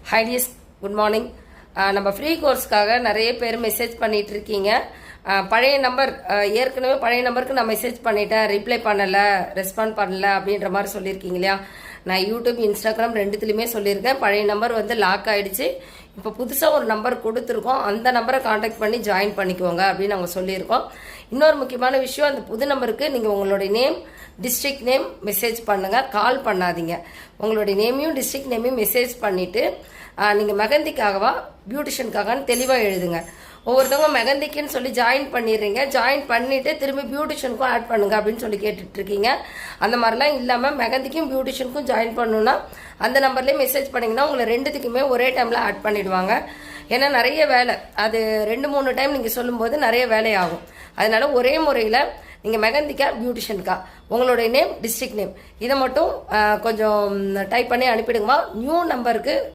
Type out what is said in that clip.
High tears, good morning. நம்ம free கோர்ஸ்க்காக நிறைய பேர் மெசேஜ் பண்ணிட்டு இருக்கீங்க. பழைய நம்பர், ஏற்கனவே பழைய நம்பருக்கு நான் மெசேஜ் பண்ணிட்டேன், ரிப்ளை பண்ணலை, ரெஸ்பாண்ட் பண்ணல அப்படின்ற மாதிரி சொல்லியிருக்கீங்க இல்லையா. நான் யூடியூப், இன்ஸ்டாகிராம் ரெண்டுத்துலையுமே சொல்லியிருக்கேன். பழைய நம்பர் வந்து லாக் ஆகிடுச்சு. இப்போ புதுசாக ஒரு நம்பர் கொடுத்துருக்கோம், அந்த நம்பரை காண்டாக்ட் பண்ணி ஜாயின் பண்ணிக்கோங்க அப்படின்னு நாங்கள் சொல்லியிருக்கோம். இன்னொரு முக்கியமான விஷயம், அந்த புது நம்பருக்கு நீங்கள் உங்களுடைய நேம், டிஸ்ட்ரிக்ட் நேம் மெசேஜ் பண்ணுங்கள், கால் பண்ணாதீங்க. உங்களுடைய நேமையும் டிஸ்ட்ரிக்ட் நேமையும் மெசேஜ் பண்ணிவிட்டு நீங்கள் மெகந்திக்காகவா பியூட்டிஷியனுக்காகன்னு தெளிவாக எழுதுங்க. ஒவ்வொருத்தவங்க மெகந்திக்குன்னு சொல்லி ஜாயின் பண்ணிடுறீங்க, ஜாயின் பண்ணிவிட்டு திரும்பி பியூட்டிஷியனுக்கும் ஆட் பண்ணுங்க அப்படின்னு சொல்லி கேட்டுட்ருக்கீங்க. அந்த மாதிரிலாம் இல்லாமல் மெகந்திக்கும் பியூட்டிஷியனுக்கும் ஜாயின் பண்ணணுன்னா அந்த நம்பர்லேயே மெசேஜ் பண்ணிங்கன்னா உங்களை ரெண்டுத்துக்குமே ஒரே டைமில் ஆட் பண்ணிவிடுவாங்க. ஏன்னா நிறைய வேலை, அது 2-3 டைம் நீங்கள் சொல்லும்போது நிறைய வேலையாகும். அதனால ஒரே முறையில் நீங்கள் மெகந்திக்கா பியூட்டிஷியனுக்கா உங்களுடைய நேம், டிஸ்ட்ரிக்ட் நேம் இதை மட்டும் கொஞ்சம் டைப் பண்ணி அனுப்பிடுங்கம்மா. நியூ நம்பருக்கு